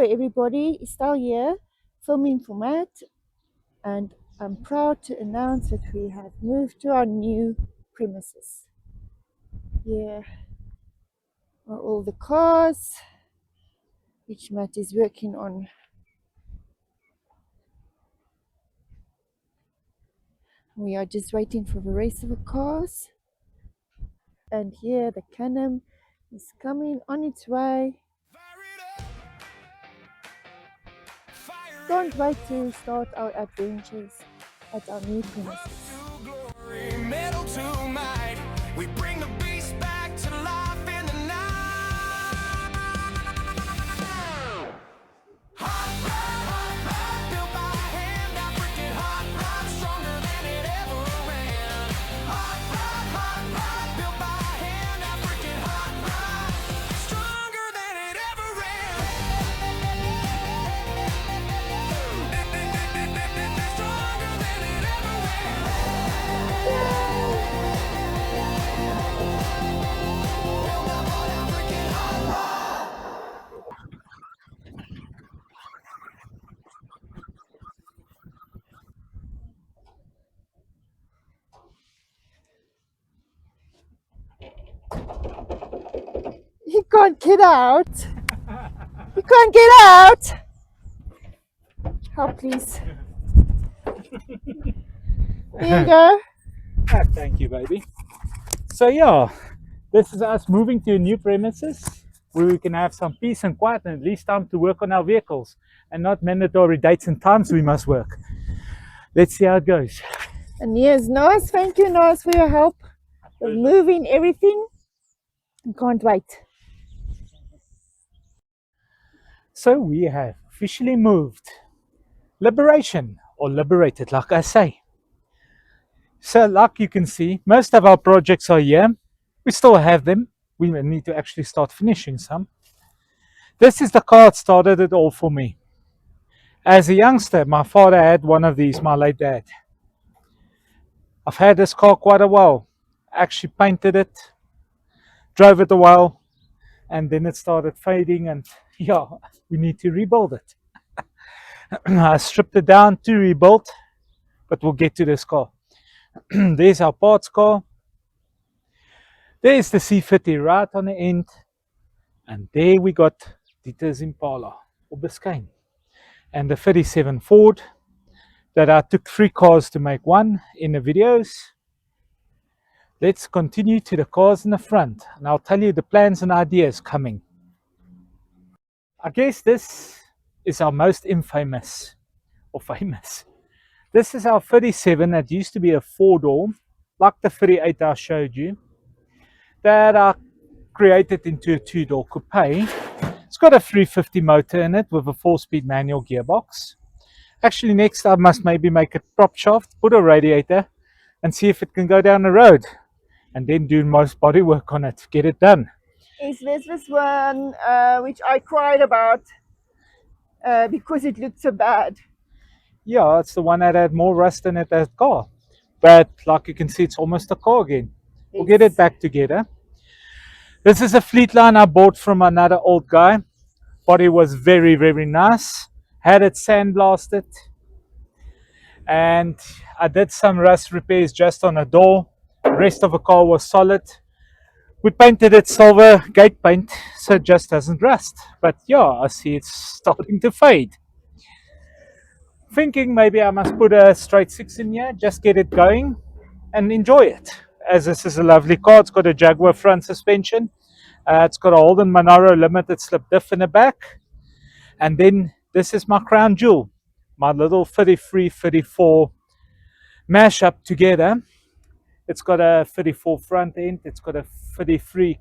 everybody, Estelle here, filming for Matt, and I'm proud to announce that we have moved to our new premises. Here are all the cars which Matt is working on. We are just waiting for the rest of the cars. And here the Canem is coming on its way. Can't wait to start our adventures at our new premises. We bring the beast back to life in the night. Hot rod, built by hand, African hot rod, stronger than it ever ran. Hot rod, built by hand, African hot rod, stronger than it ever ran. Stronger than it ever ran. He can't get out. He can't get out. Help, please. Here you go. Thank you, baby. So yeah, this is us moving to a new premises where we can have some peace and quiet and at least time to work on our vehicles and not mandatory dates and times we must work. Let's see how it goes. And here's Nas. Thank you, Nas, for your help with moving everything. I can't wait. So we have officially moved. Liberation, or liberated, like I say. So like you can see, most of our projects are here. We still have them. We need to actually start finishing some. This is the car that started it all for me. As a youngster, my father had one of these, my late dad. I've had this car quite a while. Actually painted it, drove it a while, and then it started fading and yeah, we need to rebuild it. I stripped it down to rebuild, but we'll get to this car. There's our parts car. There's the C50 right on the end. And there we got Dieter's Impala, or Biscayne. And the 37 Ford that I took 3 cars to make one in the videos. Let's continue to the cars in the front, and I'll tell you the plans and ideas coming. I guess this is our most infamous, or famous. This is our 37 that used to be a 4-door, like the 38 I showed you, that I created into a 2-door coupe. It's got a 350 motor in it with a 4-speed manual gearbox. Actually, next I must maybe make a prop shaft, put a radiator, and see if it can go down the road. And then do most body work on it, get it done. Is this one which I cried about because it looked so bad? Yeah, it's the one that had more rust in it than that car. But like you can see, it's almost a car again. We'll get it back together. This is a Fleetline I bought from another old guy. Body was very, very nice. Had it sandblasted. And I did some rust repairs just on a door. The rest of the car was solid. We painted it silver gate paint, so it just doesn't rust. But yeah, I see it's starting to fade. Thinking maybe I must put a straight 6 in here, just get it going and enjoy it. As this is a lovely car, it's got a Jaguar front suspension. It's got a Holden Monaro limited slip diff in the back. And then this is my crown jewel, my little 33-34 mash up together. It's got a 34 front end. It's got a 33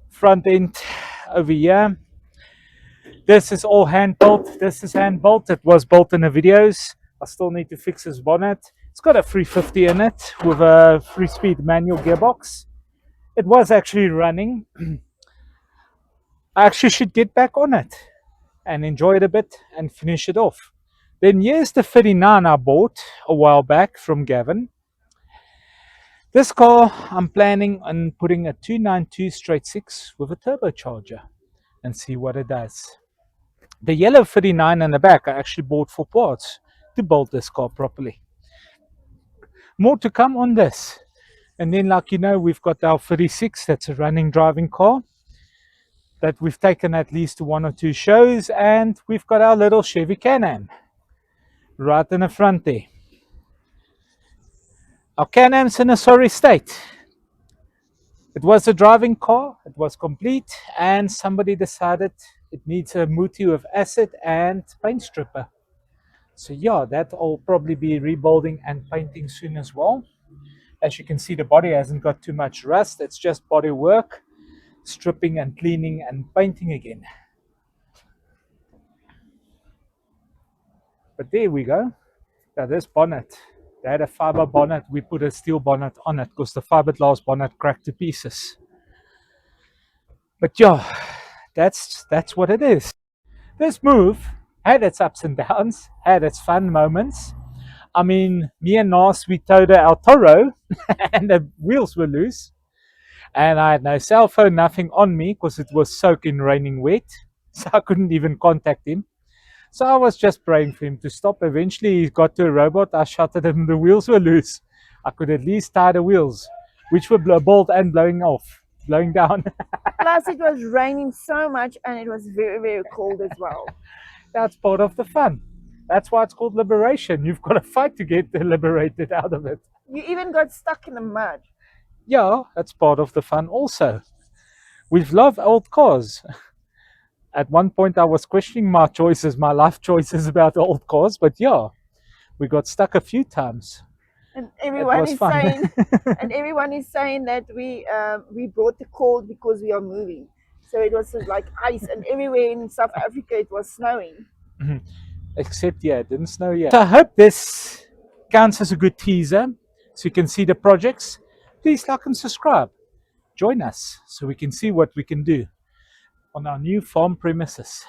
front end over here. This is all hand built. This is hand built. It was built in the videos. I still need to fix this bonnet. It's got a 350 in it with a 3-speed manual gearbox. It was actually running. I actually should get back on it and enjoy it a bit and finish it off. Then here's the 39 I bought a while back from Gavin. This car, I'm planning on putting a 292 straight 6 with a turbocharger and see what it does. The yellow 39 in the back I actually bought for parts to build this car properly. More to come on this. And then, like you know, we've got our 36, that's a running driving car that we've taken at least to one or two shows, and we've got our little Chevy Can-Am right in the front there. Our Can-Am's in a sorry state. It was a driving car, it was complete, and somebody decided it needs a muti of acid and paint stripper. So yeah, that'll probably be rebuilding and painting soon as well. As you can see, the body hasn't got too much rust, it's just body work, stripping and cleaning and painting again. But there we go. Now this bonnet, they had a fiber bonnet, we put a steel bonnet on it because the fiberglass bonnet cracked to pieces. But yeah, that's what it is. This move had its ups and downs, had its fun moments. I mean, me and Nas, we towed our Toro and the wheels were loose. And I had no cell phone, nothing on me because it was soaking raining wet. So I couldn't even contact him. So I was just praying for him to stop. Eventually he got to a robot. I shot at him, the wheels were loose. I could at least tie the wheels, which were bald and blowing down. Plus, it was raining so much and it was very, very cold as well. That's part of the fun. That's why it's called liberation. You've got to fight to get liberated out of it. You even got stuck in the mud. Yeah, that's part of the fun also. We've loved old cars. At one point I was questioning my choices, my life choices about old cars, but yeah, we got stuck a few times. And everyone is saying, and everyone is saying that we brought the cold because we are moving. So it was like ice, and everywhere in South Africa it was snowing. Except yeah, it didn't snow yet. So I hope this counts as a good teaser, so you can see the projects. Please like and subscribe. Join us so we can see what we can do on our new farm premises.